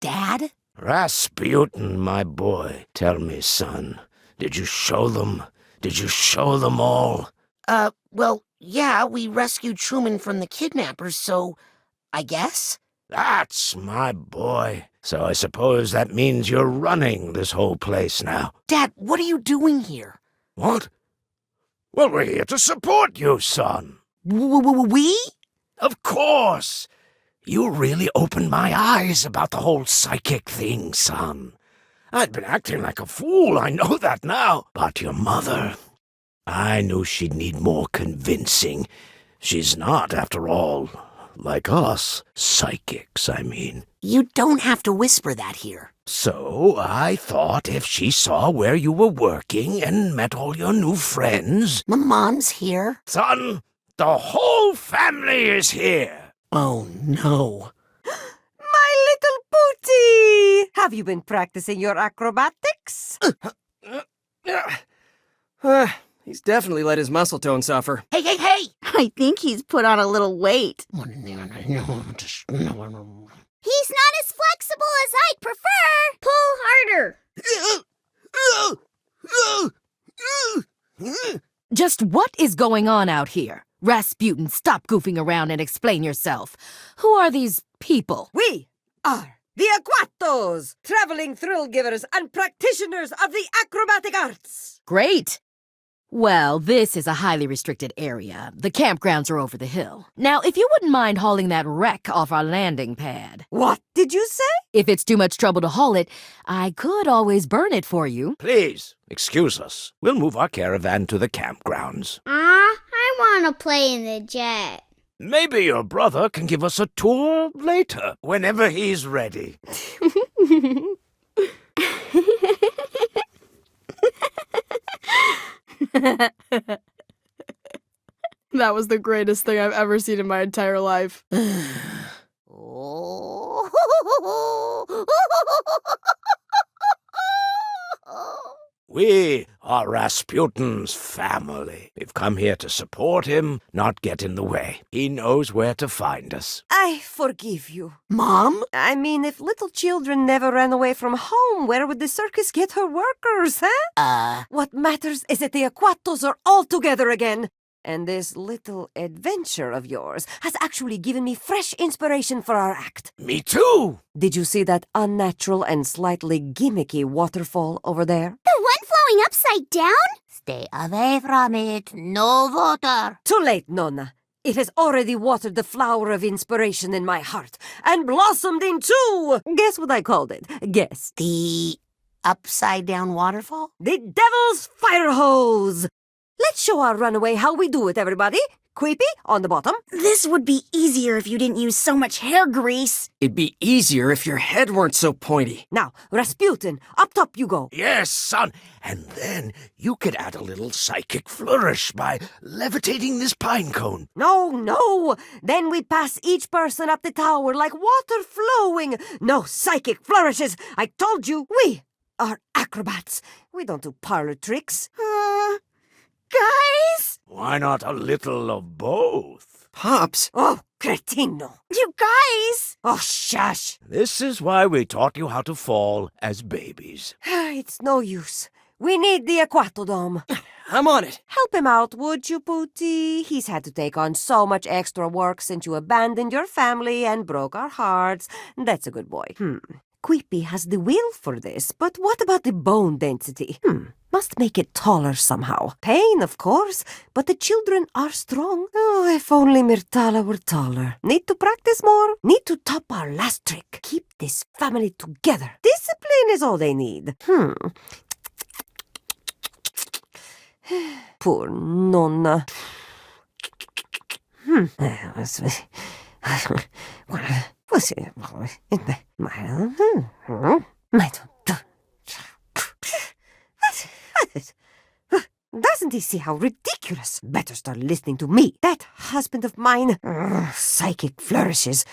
Dad? Rasputin, my boy, tell me, son, did you show them? Did you show them all? Well, yeah, we rescued Truman from the kidnappers, so I guess? That's my boy. So I suppose that means you're running this whole place now. Dad, what are you doing here? What? Well, we're here to support you, son. We? Of course. You really opened my eyes about the whole psychic thing, son. I'd been acting like a fool, I know that now. But your mother, I knew she'd need more convincing. She's not, after all, like us. Psychics, I mean. You don't have to whisper that here. So I thought if she saw where you were working and met all your new friends... My mom's here. Son, the whole family is here. Oh, no. My little booty! Have you been practicing your acrobatics? He's definitely let his muscle tone suffer. Hey, hey, hey! I think he's put on a little weight. He's not as flexible as I'd prefer. Pull harder. Just what is going on out here? Rasputin, stop goofing around and explain yourself. Who are these people? We are the Aquatos, traveling thrill givers and practitioners of the acrobatic arts. Great. Well, this is a highly restricted area. The campgrounds are over the hill. Now, if you wouldn't mind hauling that wreck off our landing pad. What did you say? If it's too much trouble to haul it, I could always burn it for you. Please, excuse us. We'll move our caravan to the campgrounds. I want to play in the jet. Maybe your brother can give us a tour later, whenever he's ready. That was the greatest thing I've ever seen in my entire life. We are Rasputin's family. We've come here to support him, not get in the way. He knows where to find us. I forgive you. Mom? I mean, if little children never ran away from home, where would the circus get her workers, huh? What matters is that the Aquatos are all together again. And this little adventure of yours has actually given me fresh inspiration for our act. Me too! Did you see that unnatural and slightly gimmicky waterfall over there? The one flowing upside down? Stay away from it. No water. Too late, Nona. It has already watered the flower of inspiration in my heart and blossomed into... Guess what I called it? Guess. The upside-down waterfall? The Devil's Firehose! Let's show our runaway how we do it, everybody. Queepy, on the bottom. This would be easier if you didn't use so much hair grease. It'd be easier if your head weren't so pointy. Now, Rasputin, up top you go. Yes, son. And then you could add a little psychic flourish by levitating this pine cone. No. Then we pass each person up the tower like water flowing. No psychic flourishes. I told you, we are acrobats. We don't do parlor tricks. Guys? Why not a little of both? Pops? Oh, cretino. You guys? Oh, shush. This is why we taught you how to fall as babies. It's no use. We need the Aquato Dome. I'm on it. Help him out, would you, Pooty? He's had to take on so much extra work since you abandoned your family and broke our hearts. That's a good boy. Queepy has the will for this, but what about the bone density? Must make it taller somehow. Pain, of course, but the children are strong. Oh, if only Myrtala were taller. Need to practice more. Need to top our last trick. Keep this family together. Discipline is all they need. Poor Nonna. Doesn't he see how ridiculous? Better start listening to me. That husband of mine, psychic flourishes.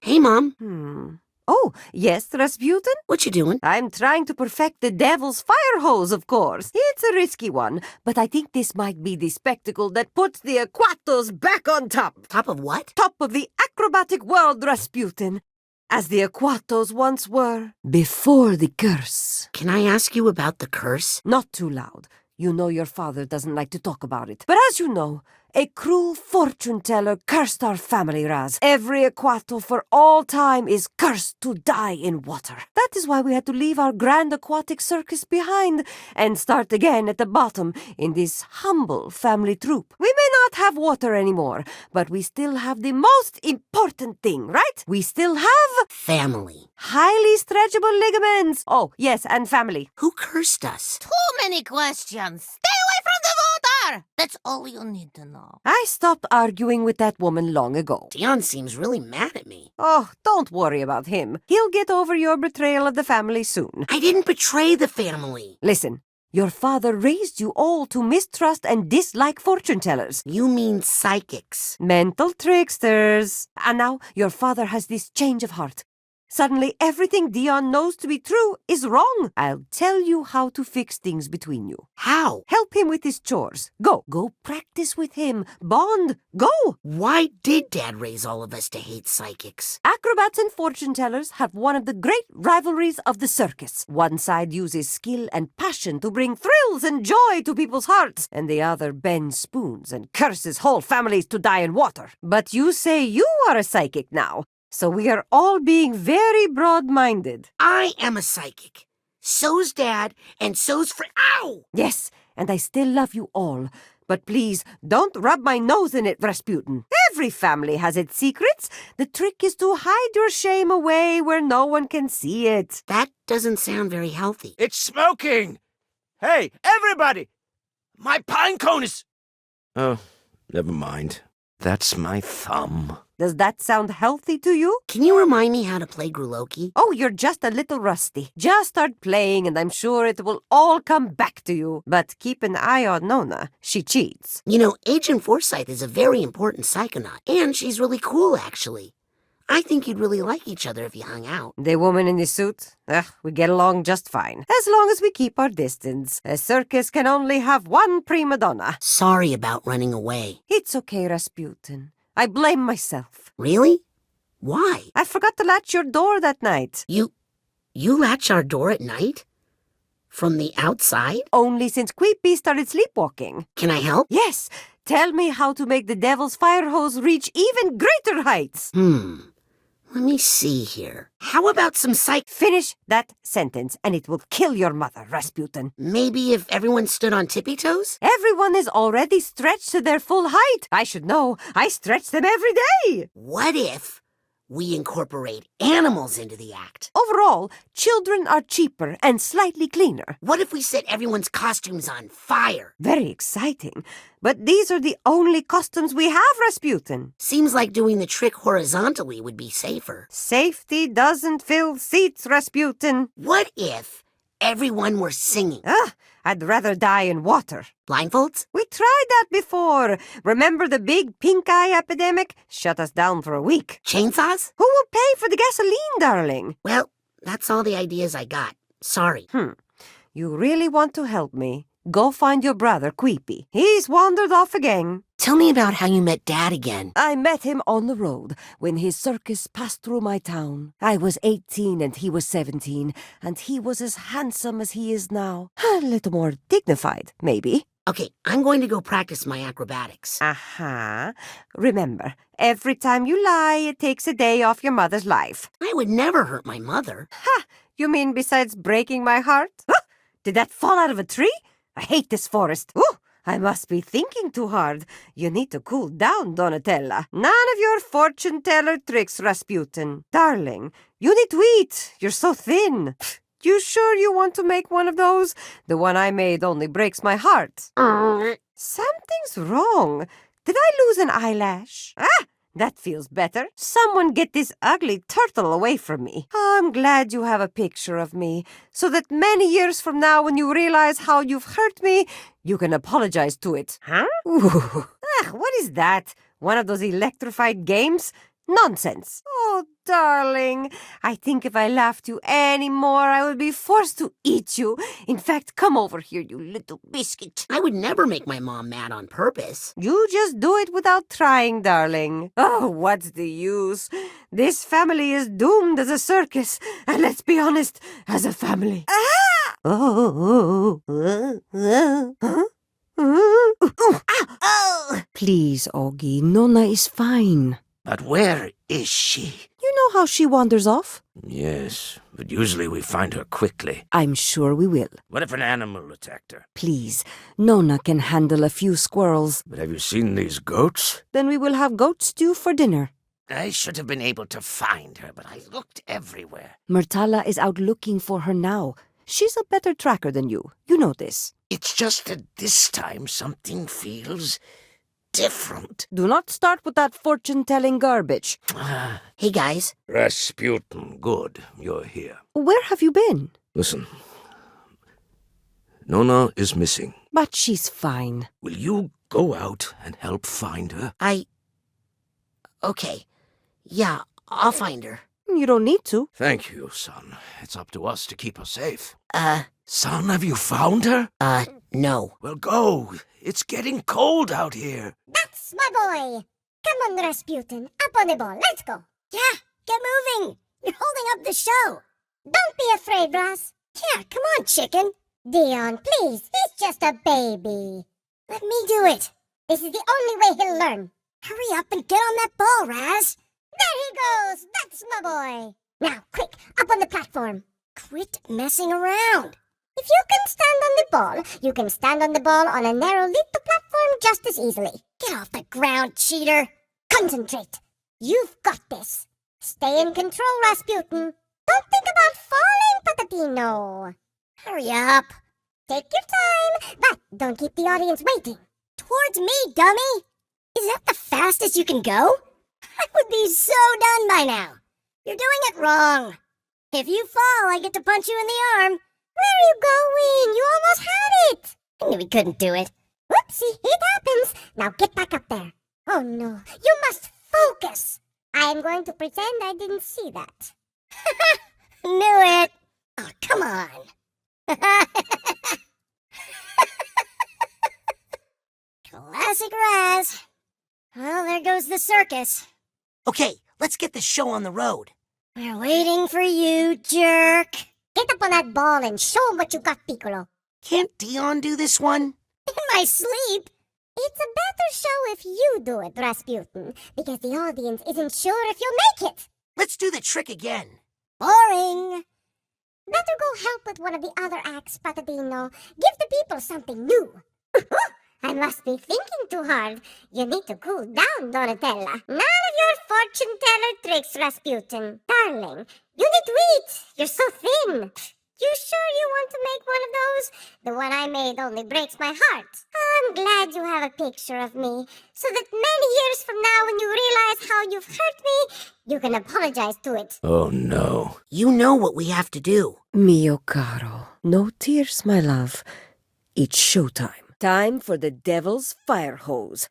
Hey, Mom. Oh, Yes, Rasputin? What you doing? I'm trying to perfect the devil's Firehose, of course. It's a risky one, but I think this might be the spectacle that puts the Aquatos back on top. Top of what? Top of the acrobatic world, Rasputin. As the Aquatos once were, before the curse. Can I ask you about the curse? Not too loud. You know your father doesn't like to talk about it. But as you know, a cruel fortune-teller cursed our family, Raz. Every Aquato for all time is cursed to die in water. That is why we had to leave our grand aquatic circus behind and start again at the bottom in this humble family troupe. We may not have water anymore, but we still have the most important thing, right? We still have Family. highly stretchable ligaments. Oh, yes, and family. Who cursed us? Too many questions. Stay away from the water. That's all you need to know. I stopped arguing with that woman long ago. Dion seems really mad at me. Oh, don't worry about him. He'll get over your betrayal of the family soon. I didn't betray the family. Listen, your father raised you all to mistrust and dislike fortune-tellers. You mean psychics. Mental tricksters. And now your father has this change of heart. Suddenly, everything Dion knows to be true is wrong. I'll tell you how to fix things between you. How? Help him with his chores. Go practice with him. Bond. Go. Why did Dad raise all of us to hate psychics? Acrobats and fortune-tellers have one of the great rivalries of the circus. One side uses skill and passion to bring thrills and joy to people's hearts, and the other bends spoons and curses whole families to die in water. But you say you are a psychic now, so we are all being very broad-minded. I am a psychic. So's Dad, and so's Ow! Yes, and I still love you all. But please, don't rub my nose in it, Rasputin. Every family has its secrets. The trick is to hide your shame away where no one can see it. That doesn't sound very healthy. It's smoking! Hey, everybody! My pine cone is... Oh, never mind. That's my thumb. Does that sound healthy to you? Can you remind me how to play Gruloky? Oh, you're just a little rusty. Just start playing and I'm sure it will all come back to you. But keep an eye on Nona. She cheats. You know, Agent Forsyth is a very important Psychonaut, and she's really cool, actually. I think you'd really like each other if you hung out. The woman in the suit? We get along just fine. As long as we keep our distance. A circus can only have one prima donna. Sorry about running away. It's okay, Rasputin. I blame myself. Really? Why? I forgot to latch your door that night. You latch our door at night? From the outside? Only since Queepy started sleepwalking. Can I help? Yes. Tell me how to make the devil's Firehose reach even greater heights. Let me see here. How about some Finish that sentence and it will kill your mother, Rasputin. Maybe if everyone stood on tippy toes? Everyone is already stretched to their full height. I should know. I stretch them every day. What if we incorporate animals into the act? Overall, children are cheaper and slightly cleaner. What if we set everyone's costumes on fire? Very exciting. But these are the only costumes we have, Rasputin. Seems like doing the trick horizontally would be safer. Safety doesn't fill seats, Rasputin. What if everyone were singing? I'd rather die in water. Blindfolds? We tried that before. Remember the big pink eye epidemic? Shut us down for a week. Chainsaws? Who will pay for the gasoline, darling? Well, that's all the ideas I got. Sorry. You really want to help me? Go find your brother, Queepy. He's wandered off again. Tell me about how you met Dad again. I met him on the road when his circus passed through my town. I was 18 and he was 17, and he was as handsome as he is now. A little more dignified, maybe. Okay, I'm going to go practice my acrobatics. Remember, every time you lie, it takes a day off your mother's life. I would never hurt my mother. You mean besides breaking my heart? Did that fall out of a tree? I hate this forest. I must be thinking too hard. You need to cool down, Donatella. None of your fortune-teller tricks, Rasputin. Darling, you need to eat. You're so thin. You sure you want to make one of those? The one I made only breaks my heart. Something's wrong. Did I lose an eyelash? That feels better. Someone get this ugly turtle away from me. I'm glad you have a picture of me, so that many years from now when you realize how you've hurt me, you can apologize to it. What is that? One of those electrified games? Nonsense. Oh, darling. I think if I laughed you any more, I would be forced to eat you. In fact, come over here, you little biscuit. I would never make my mom mad on purpose. You just do it without trying, darling. Oh, what's the use? This family is doomed as a circus, and let's be honest, as a family. Ah! Oh. Please, Augie, Nona is fine. But where is she? You know how she wanders off? Yes, but usually we find her quickly. I'm sure we will. What if an animal attacked her? Please, Nona can handle a few squirrels. But have you seen these goats? Then we will have goat stew for dinner. I should have been able to find her, but I looked everywhere. Myrtala is out looking for her now. She's a better tracker than you. You know this. It's just that this time something feels different. Do not start with that fortune-telling garbage. Hey, guys. Rasputin, good, you're here. Where have you been? Listen, Nona is missing. But she's fine. Will you go out and help find her? Okay. Yeah, I'll find her. You don't need to. Thank you, son. It's up to us to keep her safe. Uh, Son, have you found her? No. Well, go. It's getting cold out here. That's my boy. Come on, Rasputin. Up on the ball. Let's go. Yeah, get moving. You're holding up the show. Don't be afraid, Ras. Yeah, come on, chicken. Dion, please. He's just a baby. Let me do it. This is the only way he'll learn. Hurry up and get on that ball, Raz. There he goes. That's my boy. Now, quick, up on the platform. Quit messing around. If you can stand on the ball, you can stand on the ball on a narrow little platform just as easily. Get off the ground, cheater. Concentrate. You've got this. Stay in control, Rasputin. Don't think about falling, Patatino. Hurry up. Take your time, but don't keep the audience waiting. Towards me, dummy. Is that the fastest you can go? I would be so done by now. You're doing it wrong. If you fall, I get to punch you in the arm. Where are you going? You almost had it. I knew we couldn't do it. Whoopsie, it happens. Now get back up there. Oh no, you must focus. I am going to pretend I didn't see that. Knew it. Oh, come on. Classic Raz. Well, there goes the circus. Okay, let's get the show on the road. We're waiting for you, jerk. Get up on that ball and show 'em what you got, Piccolo. Can't Dion do this one? In my sleep. It's a better show if you do it, Rasputin, because the audience isn't sure if you'll make it. Let's do the trick again. Boring. Better go help with one of the other acts, Patadino. Give the people something new. I must be thinking too hard. You need to cool down, Donatella. None of your fortune-teller tricks, Rasputin. Darling, you need to eat. You're so thin. You sure you want to make one of those? The one I made only breaks my heart. I'm glad you have a picture of me, so that many years from now when you realize how you've hurt me, you can apologize to it. Oh, no. You know what we have to do. Mio caro, no tears, my love. It's showtime. Time for the devil's Firehose.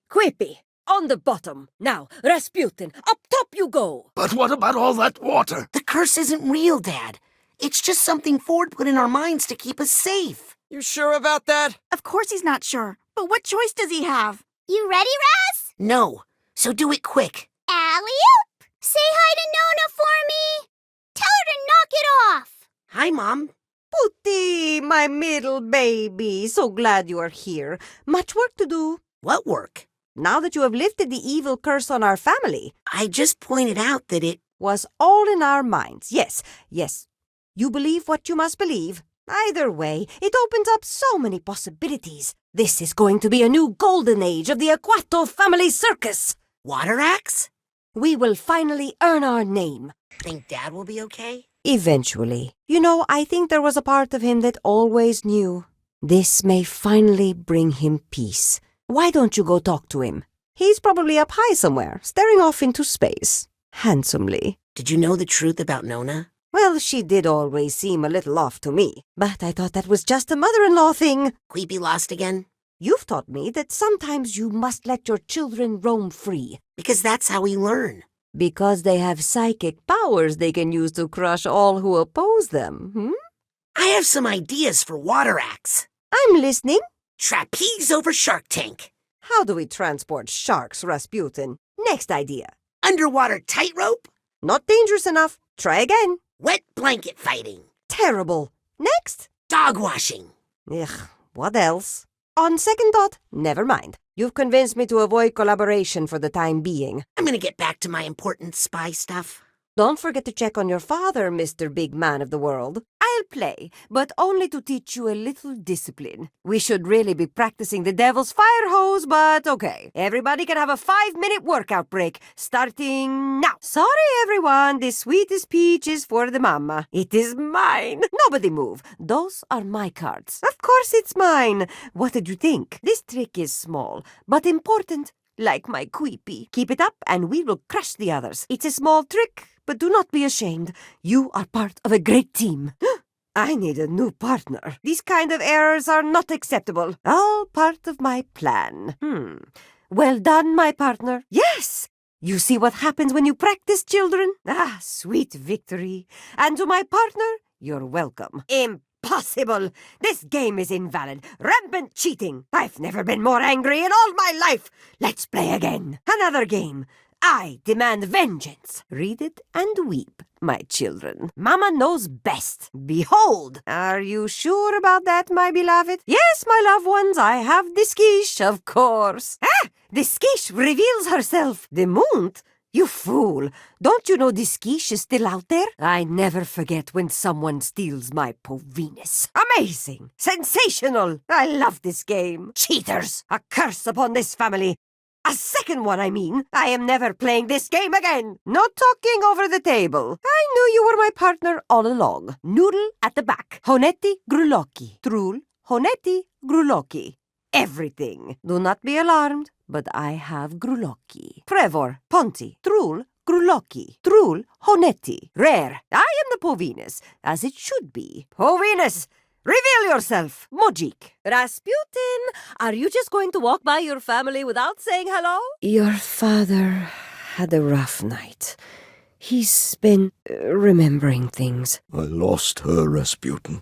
Quippy, on the bottom. Now, Rasputin, up top you go. But what about all that water? The curse isn't real, Dad. It's just something Ford put in our minds to keep us safe. You sure about that? Of course he's not sure. But what choice does he have? You ready, Raz? No, so do it quick. Alley-oop! Say hi to Nona for me. Tell her to knock it off. Hi, Mom. Putti, my middle baby. So glad you are here. Much work to do. What work? Now that you have lifted the evil curse on our family. I just pointed out that it Was all in our minds. Yes, yes. You believe what you must believe. Either way, it opens up so many possibilities. This is going to be a new golden age of the Aquato family circus. water axe? We will finally earn our name. Think Dad will be okay? Eventually. You know, I think there was a part of him that always knew. This may finally bring him peace. Why don't you go talk to him? He's probably up high somewhere, staring off into space. Handsomely. Did you know the truth about Nona? Well, she did always seem a little off to me, but I thought that was just a mother-in-law thing. Queepy lost again? You've taught me that sometimes you must let your children roam free. Because that's how we learn. Because they have psychic powers they can use to crush all who oppose them. I have some ideas for water acts. I'm listening. Trapeze over Shark Tank. How do we transport sharks, Rasputin? Next idea. Underwater tightrope. Not dangerous enough. Try again. Wet blanket fighting. Terrible. Next. Dog washing. Ugh, what else? On second thought, never mind. You've convinced me to avoid collaboration for the time being. I'm gonna get back to my important spy stuff. Don't forget to check on your father, Mr. Big Man of the World. I'll play, but only to teach you a little discipline. We should really be practicing the devil's Firehose, but okay. Everybody can have a 5-minute workout break, starting now. Sorry, everyone, this sweetest peach is for the mama. It is mine. Nobody move. Those are my cards. Of course it's mine. What did you think? This trick is small, but important. Like my Queepy. Keep it up and we will crush the others. It's a small trick, but do not be ashamed. You are part of a great team. I need a new partner. These kind of errors are not acceptable. All part of my plan. Well done, my partner. Yes! You see what happens when you practice, children? Ah, sweet victory. And to my partner, you're welcome. Impossible! This game is invalid. Rampant cheating. I've never been more angry in all my life. Let's play again. Another game. I demand vengeance. Read it and weep, my children. Mama knows best. Behold! Are you sure about that, my beloved? Yes, my loved ones, I have the skish, of course. Ah! The skish reveals herself. The moon? You fool! Don't you know the skish is still out there? I never forget when someone steals my Venus. Amazing! Sensational! I love this game. Cheaters! A curse upon this family. A second one, I mean. I am never playing this game again. No talking over the table. I knew you were my partner all along. Noodle at the back. Honetti, Gruloky. Trul, Honetti, Gruloky. Everything. Do not be alarmed, but I have Gruloky. Trevor, Ponti, Trul, Gruloky. Trul, Honetti. Rare. I am the Venus, as it should be. Venus! Reveal yourself, Mojik. Rasputin, are you just going to walk by your family without saying hello? Your father had a rough night. He's been remembering things. I lost her, Rasputin.